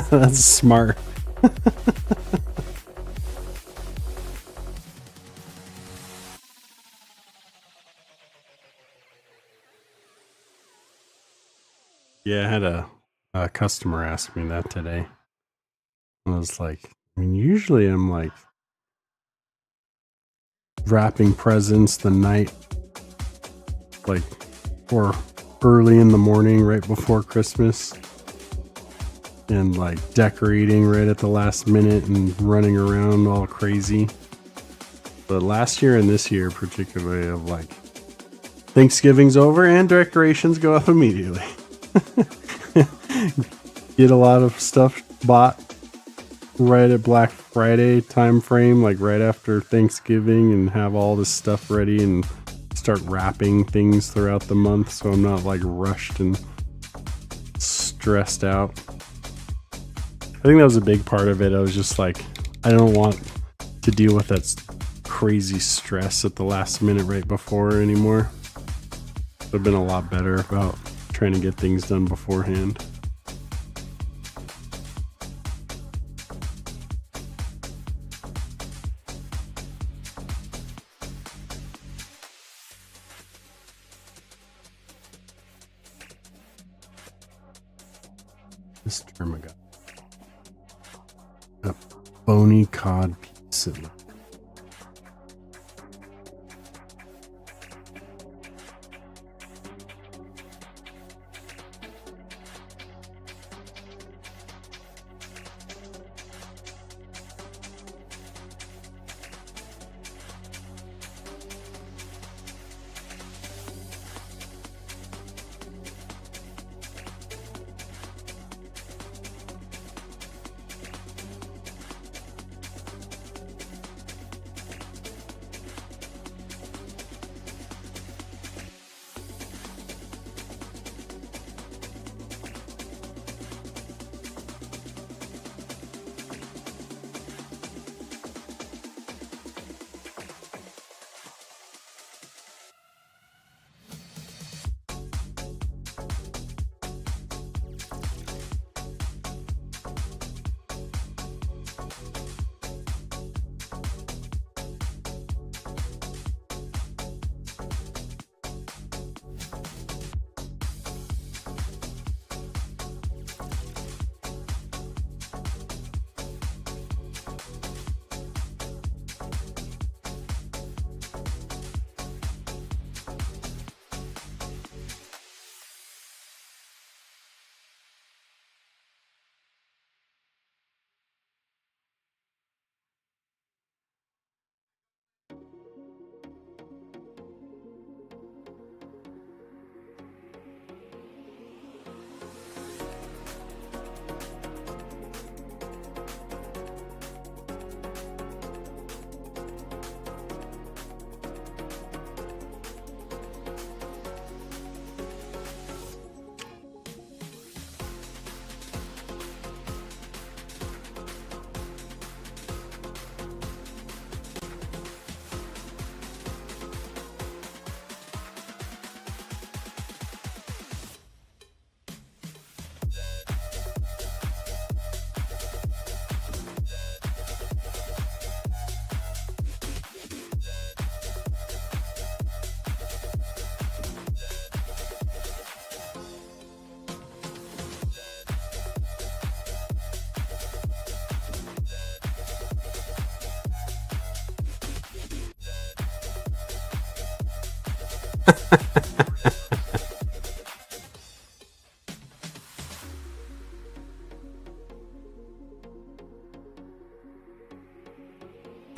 That's smart. Yeah, I had a customer ask me that today. I was like, I mean, usually I'm like wrapping presents the night, like, or early in the morning, right before Christmas, and like decorating right at the last minute and running around all crazy. But last year and this year, particularly, of like Thanksgiving's over and decorations go up immediately. Get a lot of stuff bought right at Black Friday time frame, like right after Thanksgiving, and have all this stuff ready and start wrapping things throughout the month, so I'm not like rushed and stressed out. I think that was a big part of it. I was just like, I don't want to deal with that crazy stress at the last minute right before anymore. I've been a lot better about trying to get things done beforehand. This term I got a bony cod piece.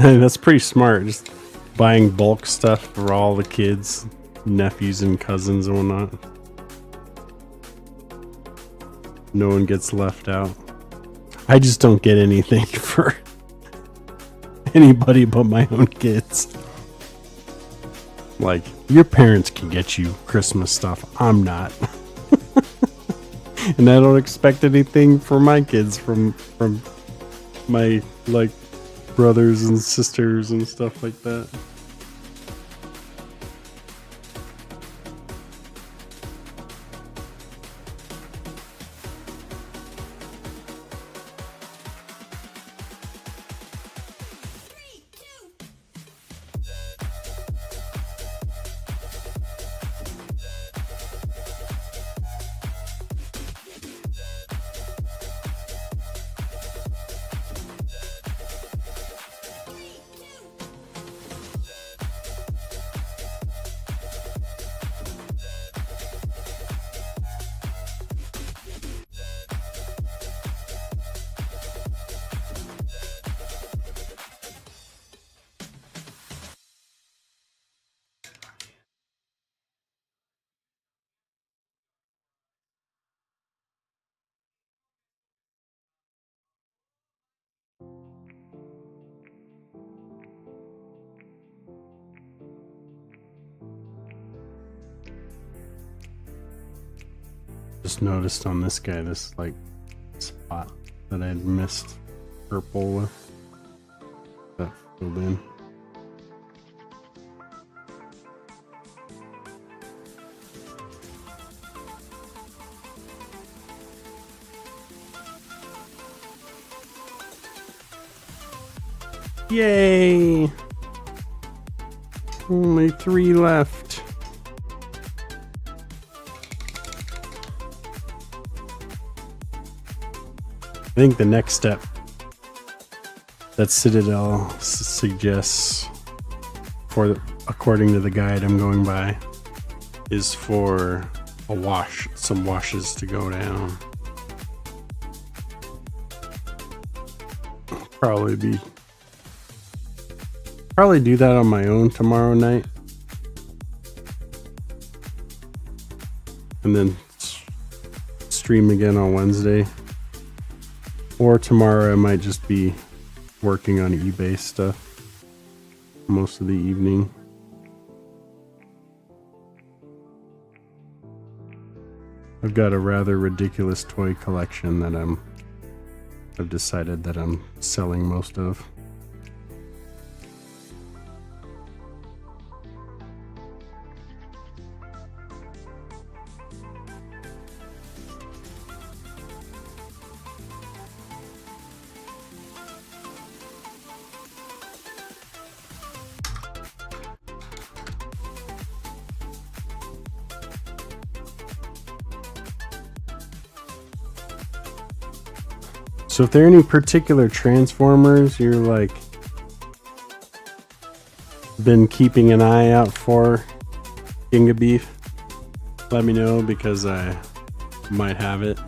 That's pretty smart. Just buying bulk stuff for all the kids, nephews and cousins and whatnot. No one gets left out. I just don't get anything for anybody but my own kids. Like, your parents can get you Christmas stuff. I'm not. And I don't expect anything for my kids from my, like, brothers and sisters and stuff like that. just noticed on this guy, this like spot that I had missed purple with. That filled in. Yay! Only 3 left. I think the next step that Citadel suggests, according to the guide I'm going by, is for some washes to go down. Probably do that on my own tomorrow night, and then stream again on Wednesday. Or tomorrow I might just be working on eBay stuff most of the evening. I've got a rather ridiculous toy collection that I've decided that I'm selling most of. So if there are any particular Transformers you're like been keeping an eye out for, King of Beef, let me know because I might have it.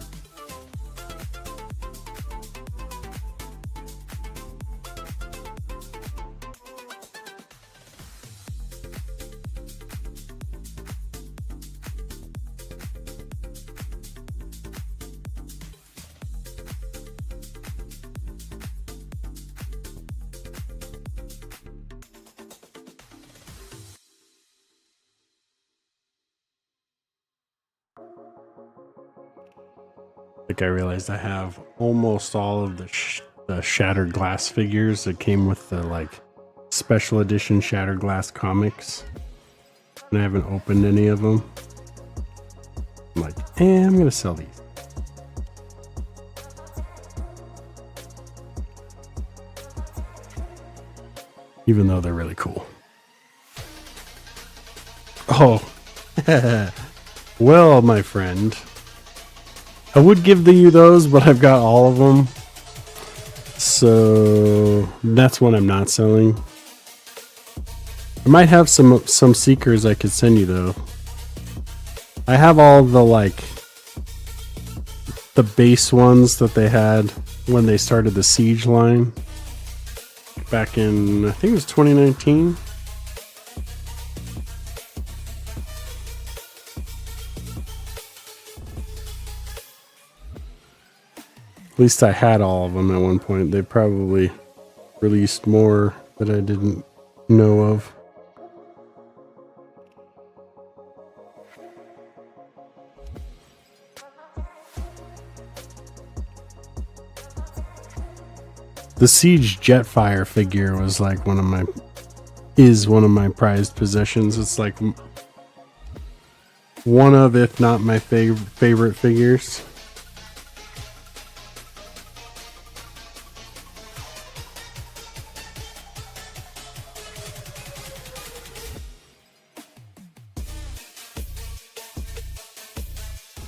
I realized I have almost all of the Shattered Glass figures that came with the like special edition Shattered Glass comics, and I haven't opened any of them. I'm like, I'm gonna sell these. Even though they're really cool. Oh, well, my friend. I would give you those, but I've got all of them. So that's one I'm not selling. I might have some Seekers I could send you though. I have all the the base ones that they had when they started the Siege line. Back in, I think it was 2019. At least I had all of them at one point. They probably released more that I didn't know of. The Siege Jetfire figure was like one of my prized possessions. It's like one of, if not my favorite figures.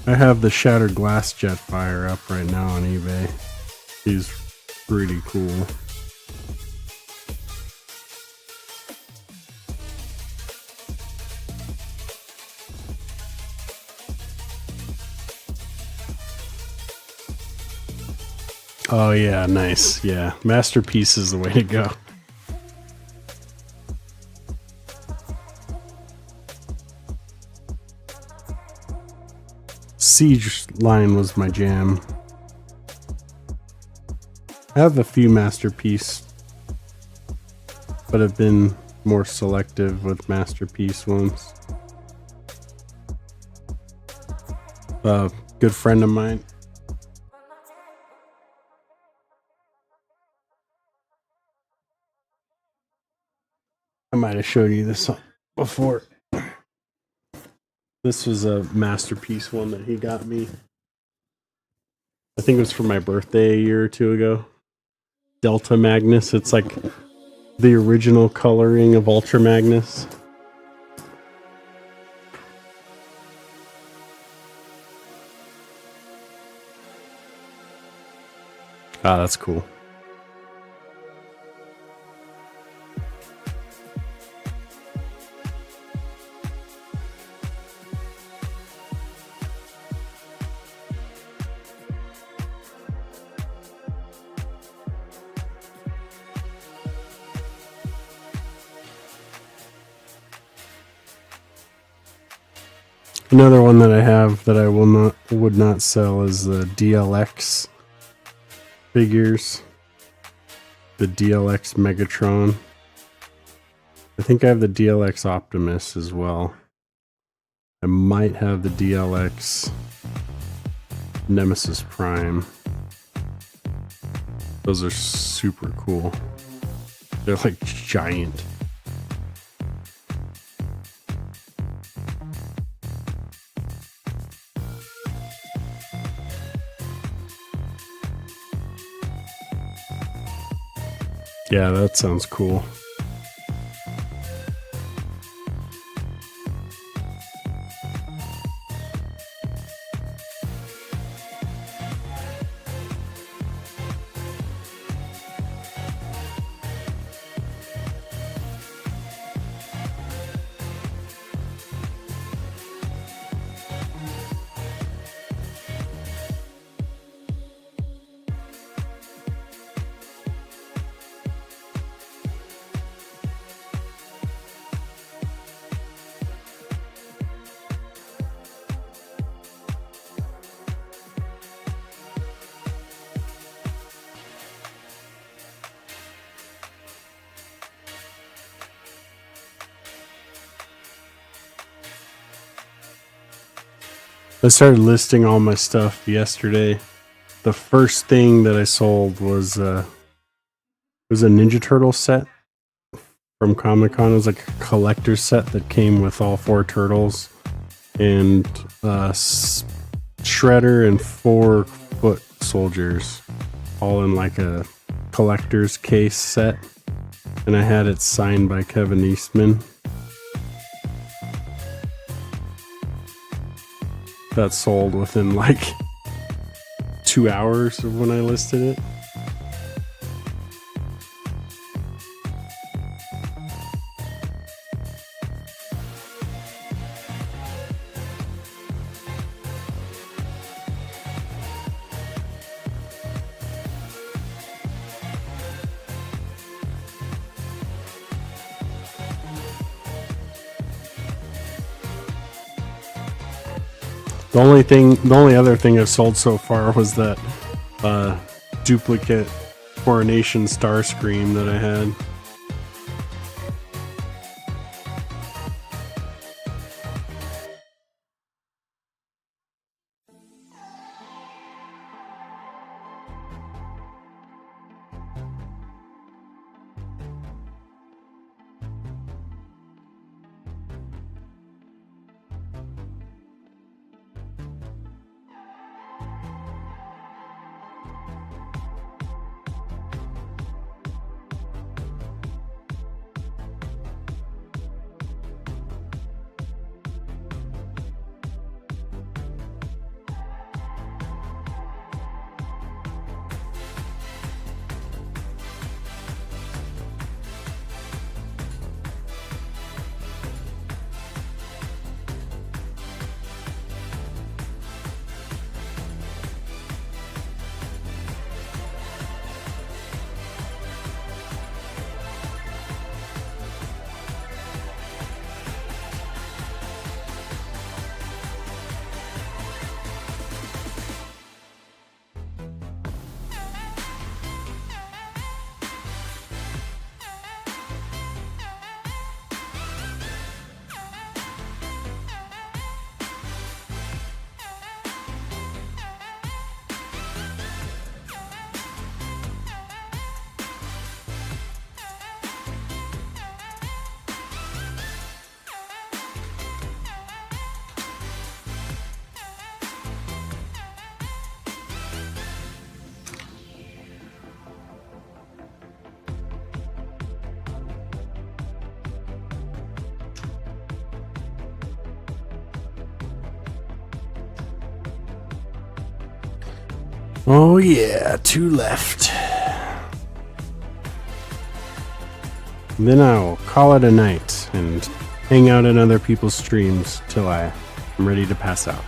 I have the Shattered Glass Jetfire up right now on eBay. He's pretty cool. Oh yeah, nice. Yeah, Masterpiece is the way to go. Siege line was my jam. I have a few Masterpiece, but I've been more selective with Masterpiece ones. Good good friend of mine. I might have showed you this before. This was a masterpiece one that he got me. I think it was for my birthday a year or two ago. Delta Magnus. It's like the original coloring of Ultra Magnus. Ah, that's cool. Another one that I have that I would not sell is the DLX figures. The DLX Megatron. I think I have the DLX Optimus as well. I might have the DLX Nemesis Prime. Those are super cool. They're like giant. Yeah, that sounds cool. I started listing all my stuff yesterday. The first thing that I sold was a Ninja Turtle set from Comic-Con. It was like a collector's set that came with all 4 turtles and Shredder and 4 foot soldiers, all in like a collector's case set. And I had it signed by Kevin Eastman. That sold within like 2 hours of when I listed it. The only other thing I've sold so far was that duplicate Coronation Starscream that I had. Oh yeah, 2 left. Then I'll call it a night and hang out in other people's streams till I'm ready to pass out.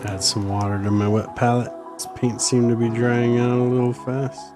Add some water to my wet palette. This paint seemed to be drying out a little fast.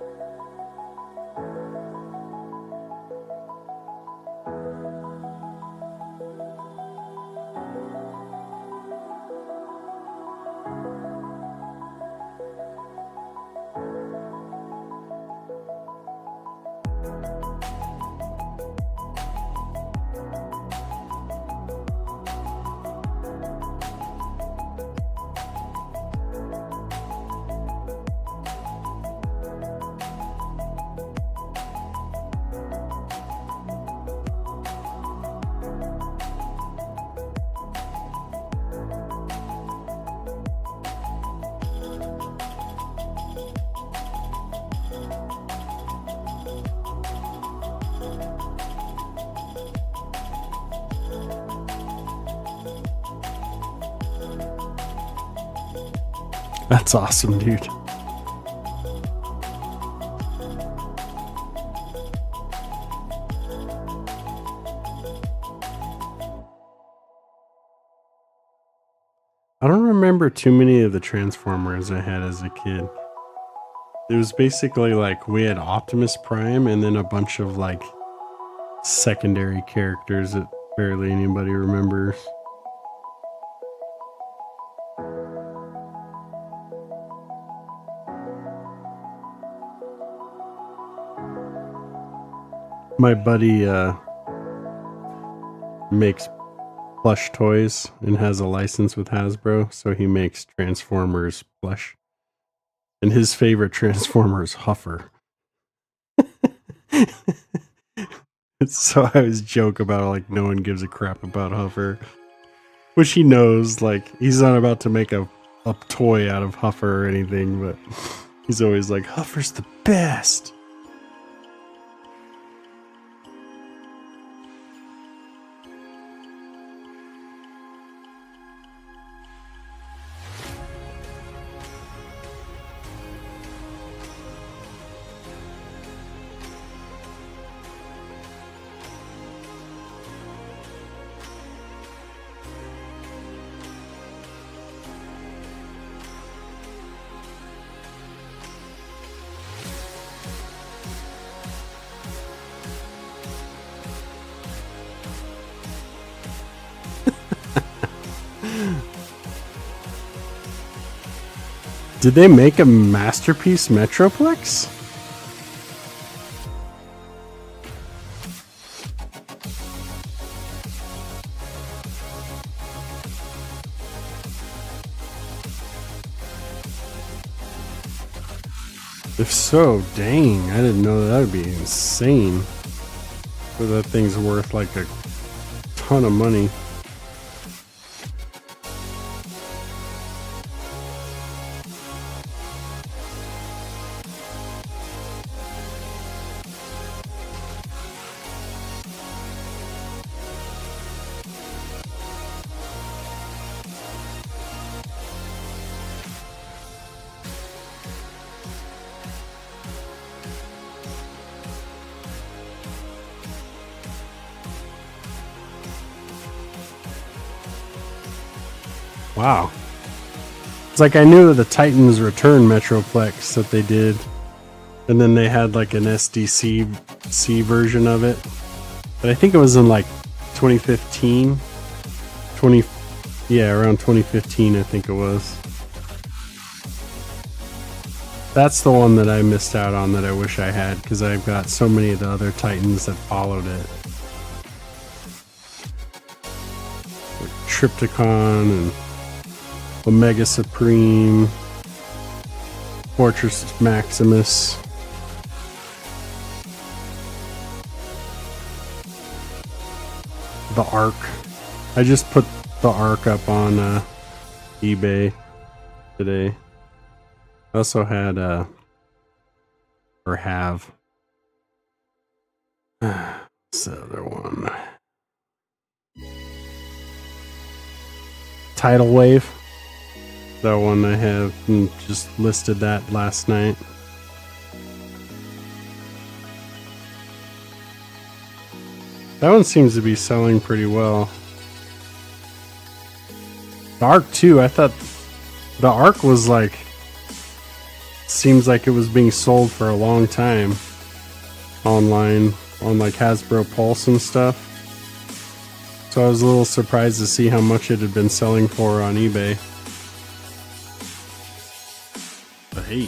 That's awesome, dude. I don't remember too many of the Transformers I had as a kid. It was basically like we had Optimus Prime and then a bunch of like secondary characters that barely anybody remembers. My buddy makes plush toys and has a license with Hasbro, so he makes Transformers plush. And his favorite Transformer is Huffer. So I always joke about like no one gives a crap about Huffer. Which he knows, like he's not about to make a toy out of Huffer or anything, but he's always like, Huffer's the best. Did they make a Masterpiece Metroplex? If so, dang, I didn't know that would be insane. So that thing's worth like a ton of money. Wow. It's like I knew the Titans Return Metroplex that they did. And then they had like an SDC version of it. But I think it was in like 2015. Around 2015 I think it was. That's the one that I missed out on that I wish I had, because I've got so many of the other Titans that followed it. Like Triptychon and Omega Supreme, Fortress Maximus. The Ark. I just put the Ark up on eBay today. I also had have what's the other one? Tidal Wave. That one I have, and just listed that last night. That one seems to be selling pretty well. The Ark too, I thought the Ark was like, seems like it was being sold for a long time online on like Hasbro Pulse and stuff. So I was a little surprised to see how much it had been selling for on eBay. But hey,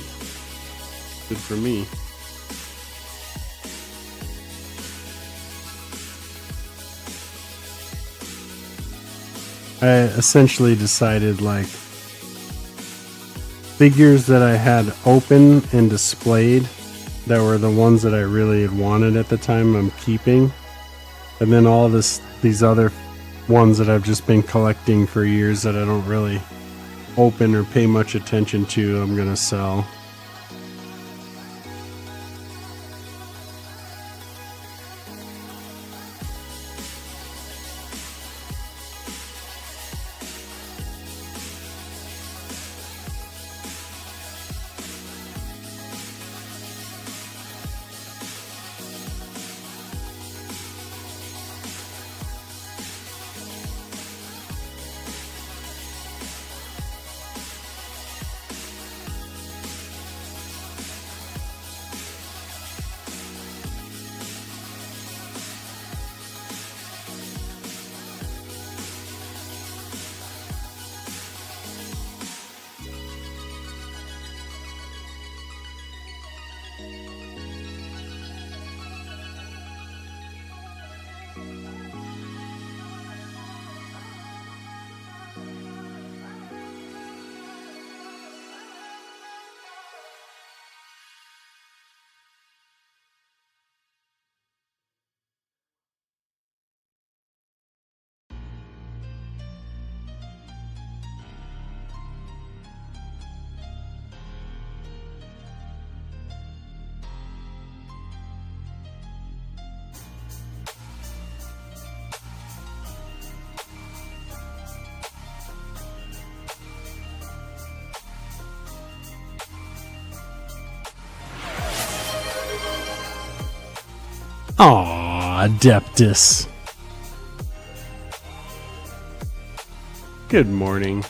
good for me. I essentially decided like figures that I had open and displayed that were the ones that I really had wanted at the time I'm keeping. And then all these other ones that I've just been collecting for years that I don't really open or pay much attention to, I'm gonna sell. Aw, Adeptus. Good morning.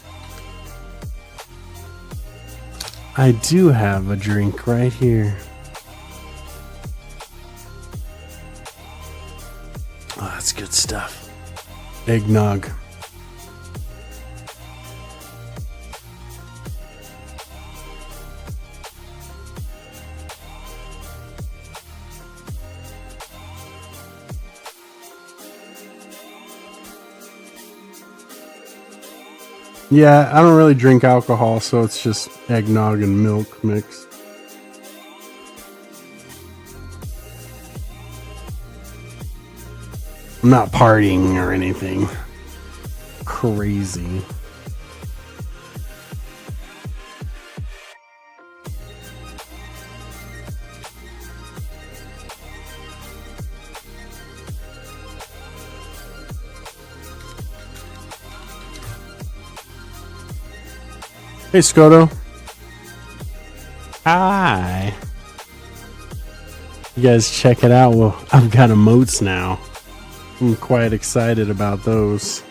I do have a drink right here. Oh, that's good stuff. Eggnog. Yeah, I don't really drink alcohol, so it's just eggnog and milk mixed. I'm not partying or anything crazy. Hey, Scoto. Hi. You guys check it out. Well, I've got emotes now. I'm quite excited about those.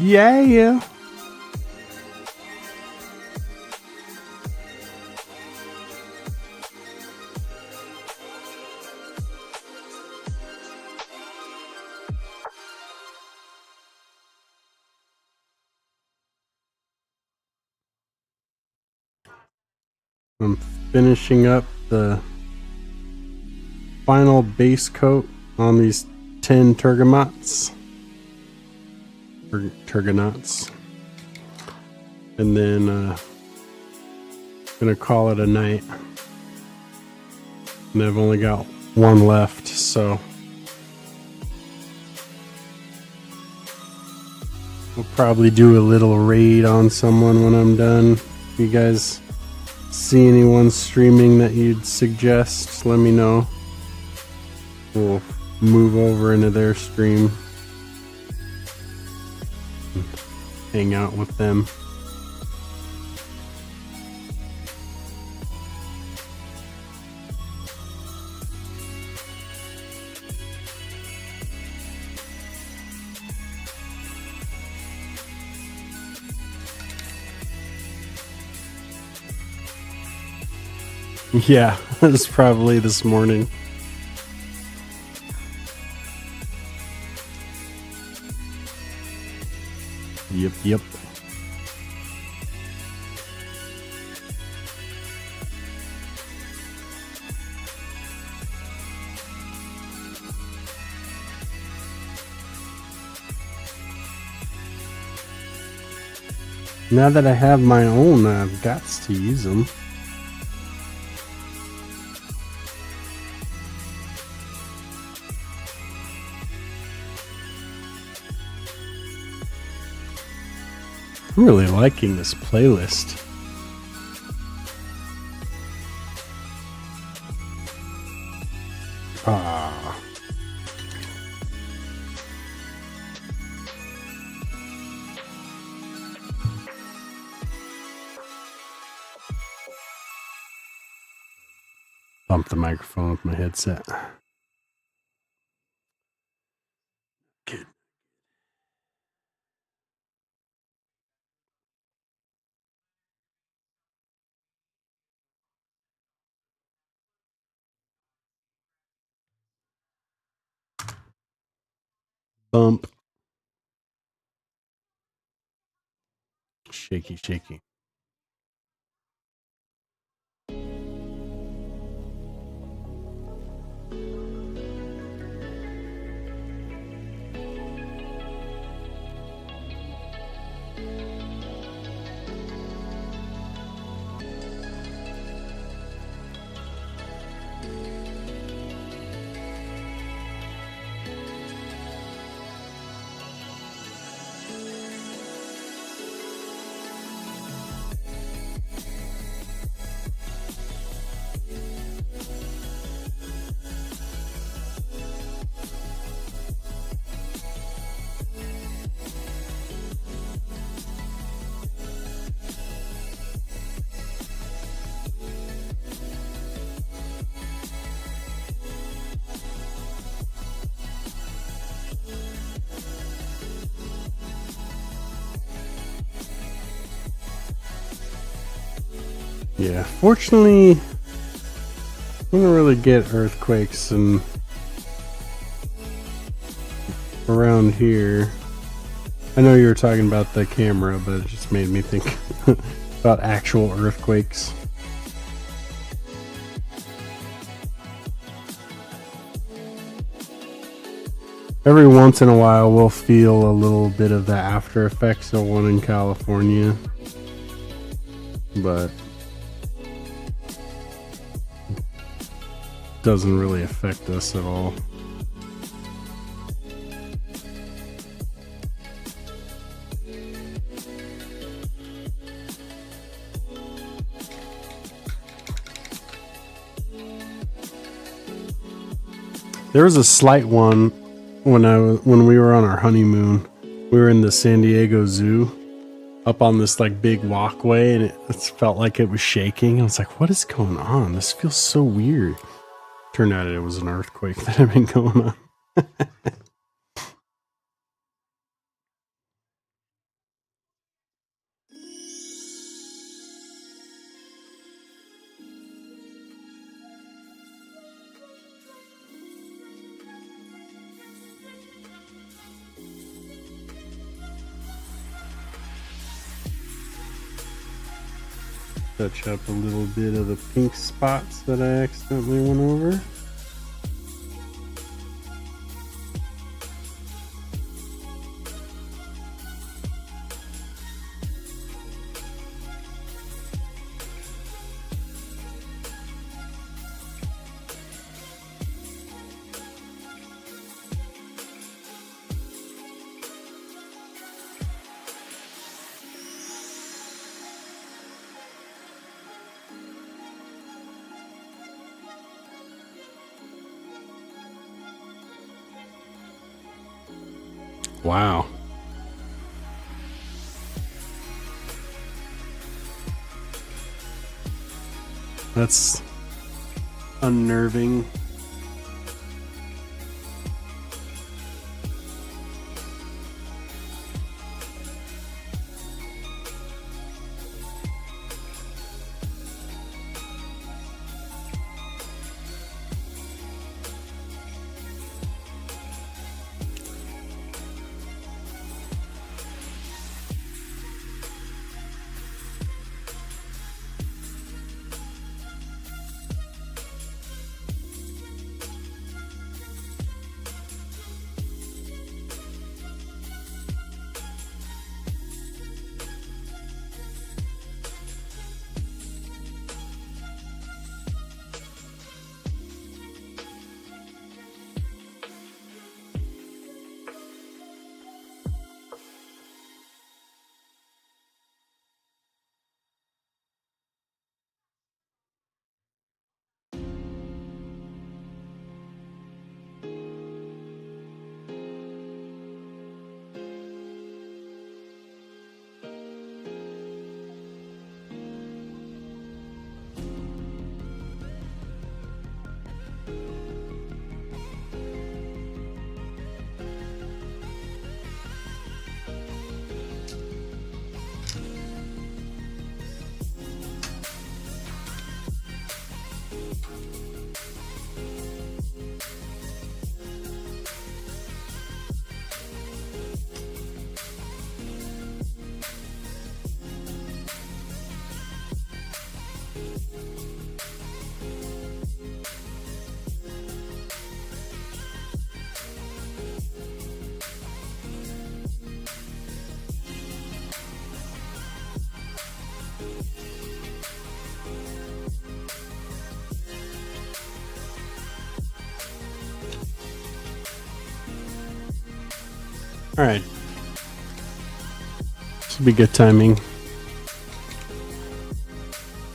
Yeah. I'm finishing up the final base coat on these 10 Turgonauts. And then gonna call it a night. And I've only got one left, so we'll probably do a little raid on someone when I'm done. If you guys see anyone streaming that you'd suggest, let me know. We'll move over into their stream and hang out with them. Yeah, it was probably this morning. Yep. Now that I have my own, I've got to use them. I'm really liking this playlist. Bump the microphone with my headset. Good. Bump. Shaky. Yeah, fortunately, we don't really get earthquakes and around here. I know you were talking about the camera, but it just made me think about actual earthquakes. Every once in a while, we'll feel a little bit of the after effects of one in California, but doesn't really affect us at all. There was a slight one when we were on our honeymoon. We were in the San Diego Zoo, up on this like big walkway, and it felt like it was shaking. I was like, "What is going on? This feels so weird." Turned out it was an earthquake that had been going on. touch up a little bit of the pink spots that I accidentally went over. Wow. That's unnerving. All right. This will be good timing.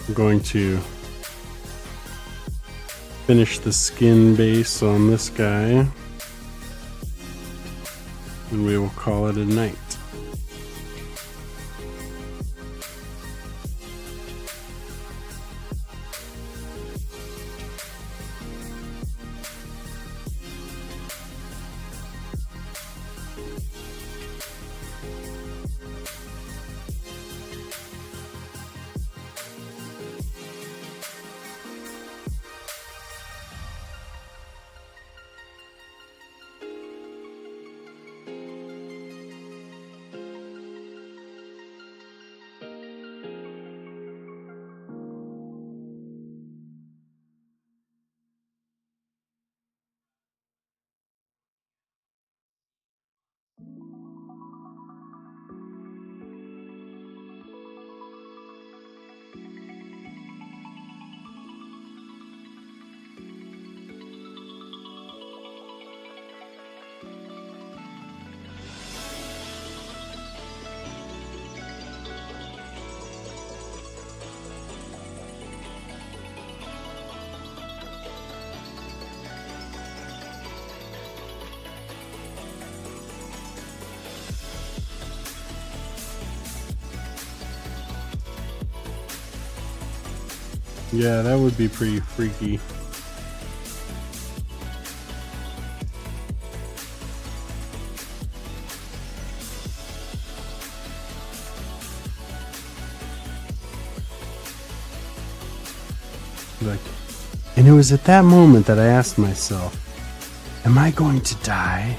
I'm going to finish the skin base on this guy, and we will call it a night. Yeah, that would be pretty freaky. Like, and it was at that moment that I asked myself, am I going to die?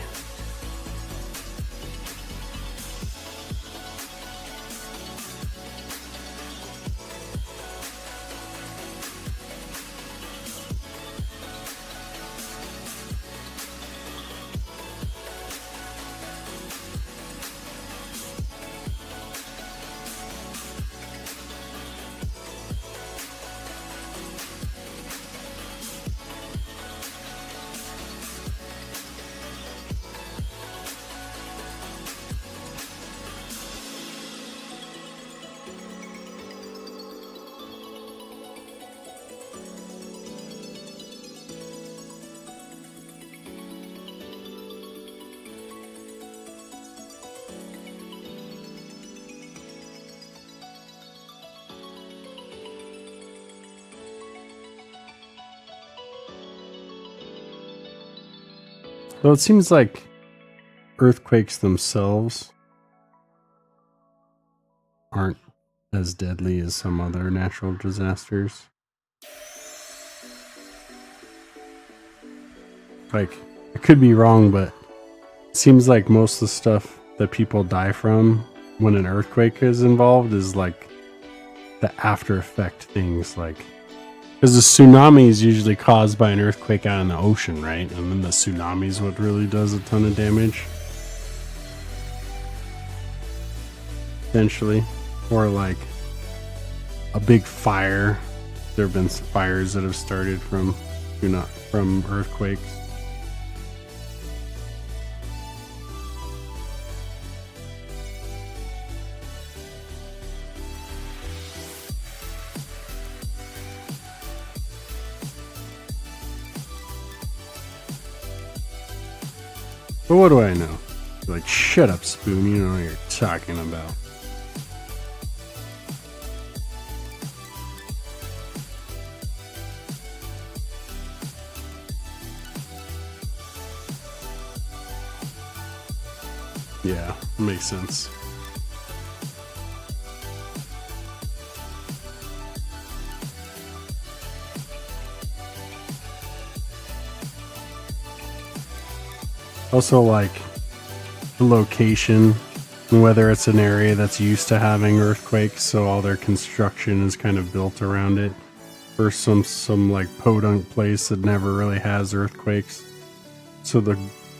Though it seems like earthquakes themselves aren't as deadly as some other natural disasters. Like, I could be wrong, but it seems like most of the stuff that people die from when an earthquake is involved is like the after effect things, like, because the tsunami is usually caused by an earthquake out in the ocean, right? And then the tsunami is what really does a ton of damage. Essentially. Or like a big fire. There have been fires that have started from earthquakes. But what do I know? You're like, shut up, Spoon. You know what you're talking about. Yeah, makes sense. Also, like, the location, whether it's an area that's used to having earthquakes, so all their construction is kind of built around it, or some like podunk place that never really has earthquakes, so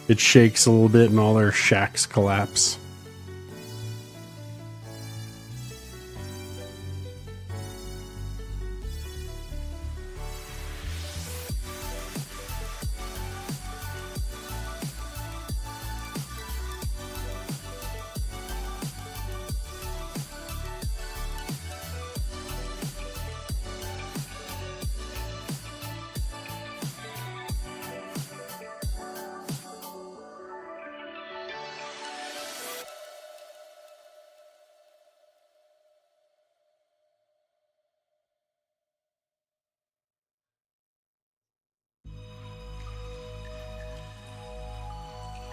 it shakes a little bit and all their shacks collapse.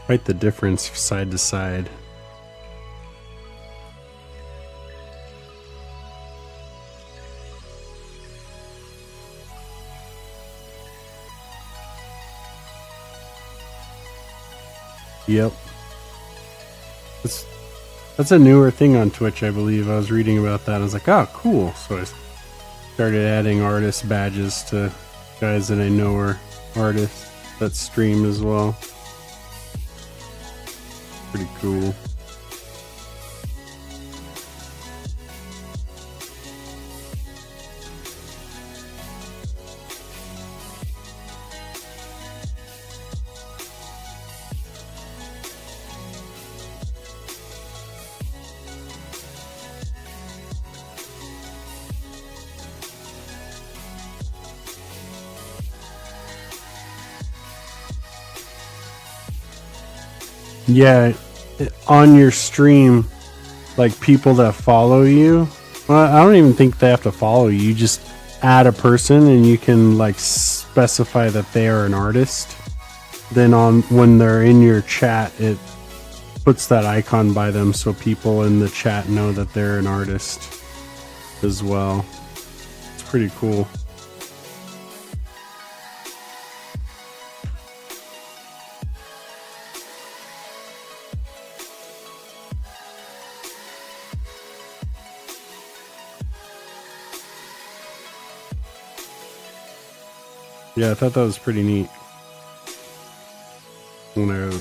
Quite the difference side to side. Yep. That's a newer thing on Twitch, I believe. I was reading about that. I was like, oh, cool. So I started adding artist badges to guys that I know are artists that stream as well. Pretty cool. Yeah, on your stream, like people that follow you, well, I don't even think they have to follow you. You just add a person and you can like specify that they are an artist. Then when they're in your chat, it puts that icon by them so people in the chat know that they're an artist as well. It's pretty cool. Yeah, I thought that was pretty neat. When I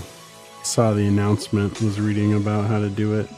saw the announcement, was reading about how to do it.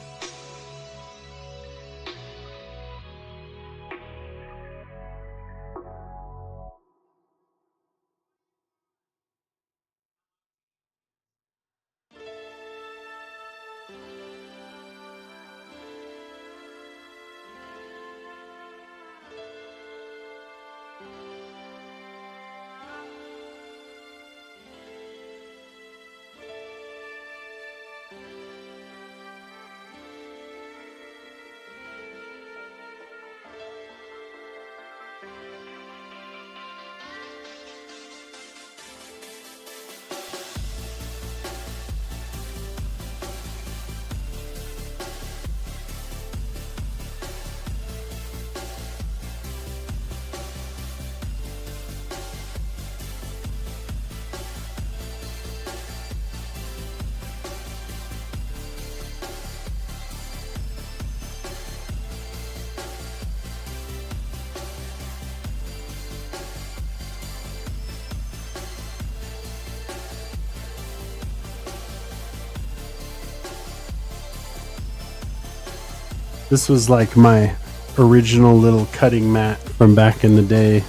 This was like my original little cutting mat from back in the day,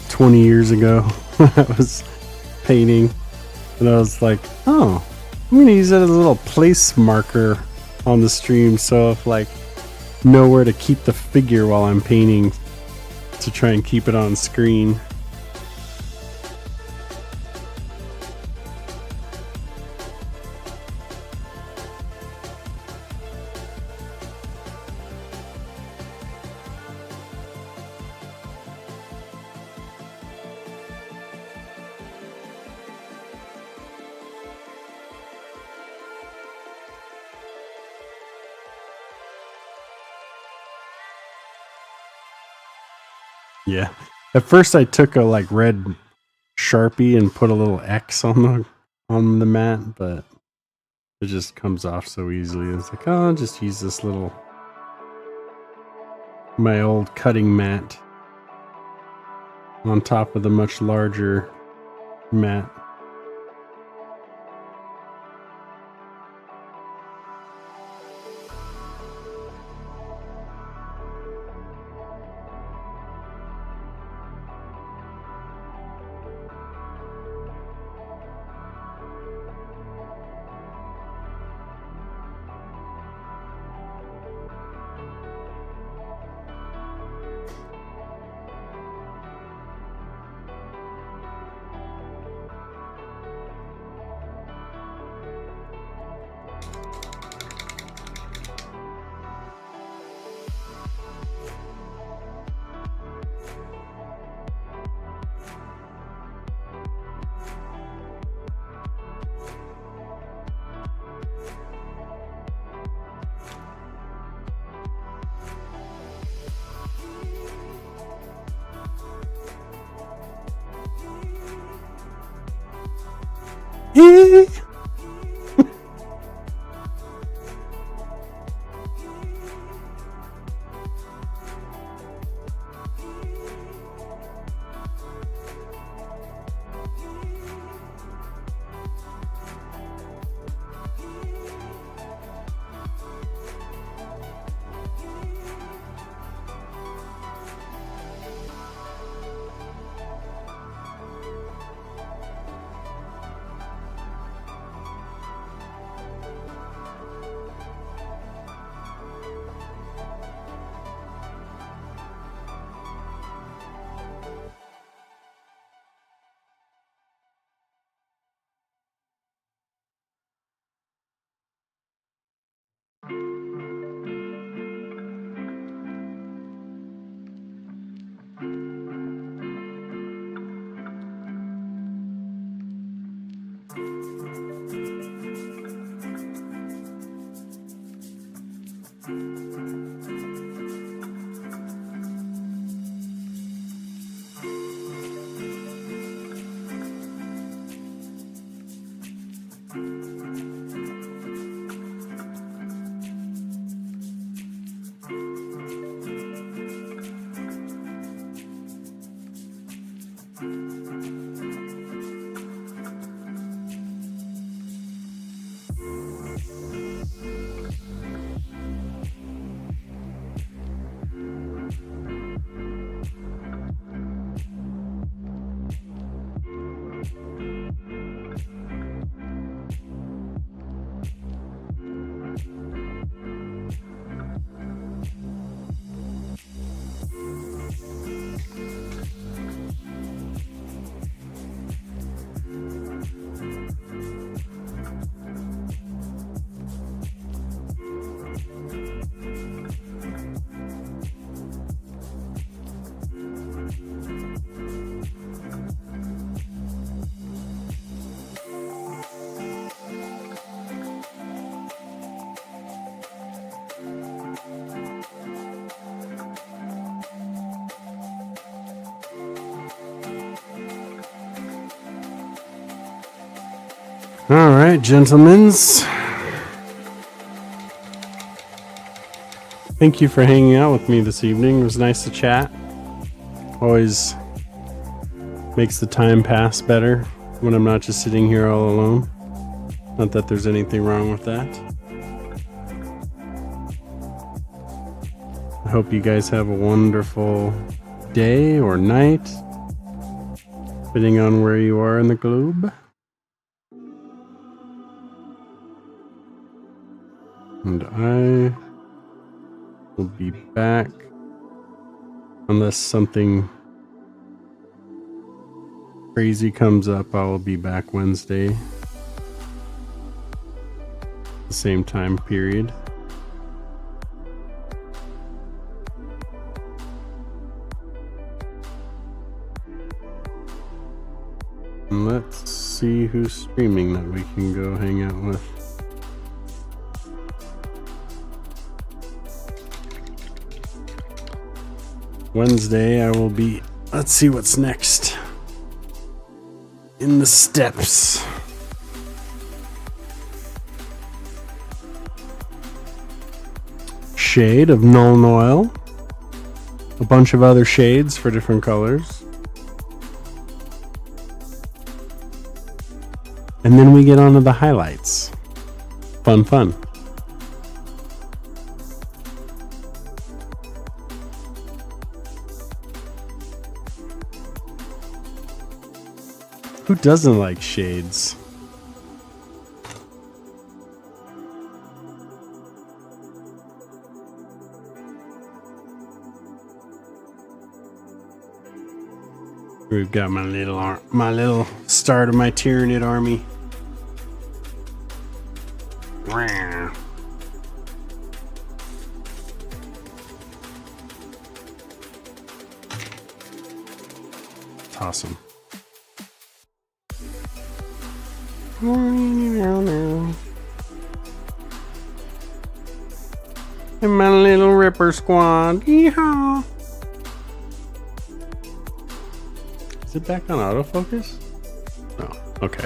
20 years ago, when I was painting. And I was like, oh, I'm going to use it as a little place marker on the stream. So if like know where to keep the figure while I'm painting to try and keep it on screen. Yeah. At first I took a like red Sharpie and put a little X on the mat, but it just comes off so easily. It's like, oh, I'll just use this little my old cutting mat on top of the much larger mat. All right, gentlemen. Thank you for hanging out with me this evening. It was nice to chat. Always makes the time pass better when I'm not just sitting here all alone. Not that there's anything wrong with that. I hope you guys have a wonderful day or night, depending on where you are in the globe. And I will be back unless something crazy comes up. I will be back Wednesday, the same time period. And let's see who's streaming that we can go hang out with. Wednesday, I will be. Let's see what's next. In the steps. Shade of Null Oil. A bunch of other shades for different colors. And then we get on to the highlights. Fun, fun. Who doesn't like shades? We've got my little start of my Tyranid army. It's awesome. And my little Ripper squad. Yeehaw. Is it back on autofocus? Oh, okay.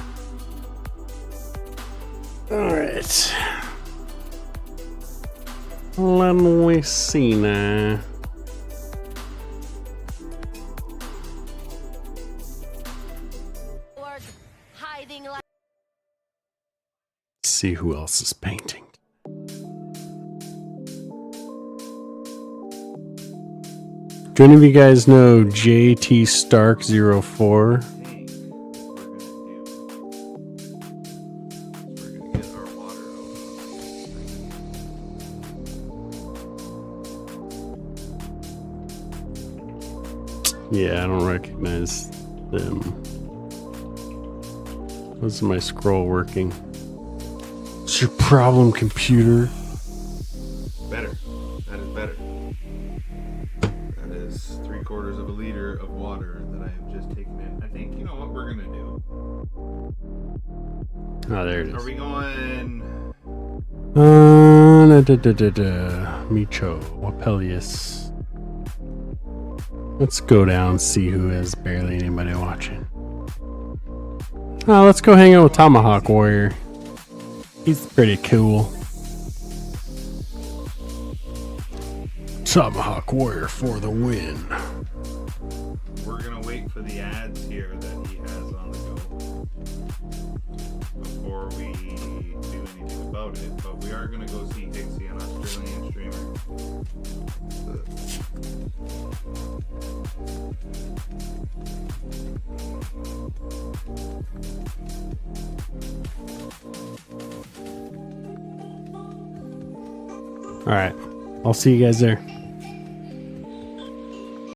Alright. Let me see now. See who else is painting. Do any of you guys know JT Stark 04? Yeah, I don't recognize them. What's my scroll working? What's your problem, computer? Better. That is better. That is 3/4 of a liter of water that I have just taken in. I think you know what we're gonna do. Oh, there it is. Are we going? Micho, Wapelius. Let's go down and see who has barely anybody watching. Oh, let's go hang out with Tomahawk Warrior. He's pretty cool. Tomahawk Warrior for the win. We're gonna wait for the ads here that he has on the go before we do anything about it. But we are gonna go see Hixie, an Australian streamer. All right, I'll see you guys there.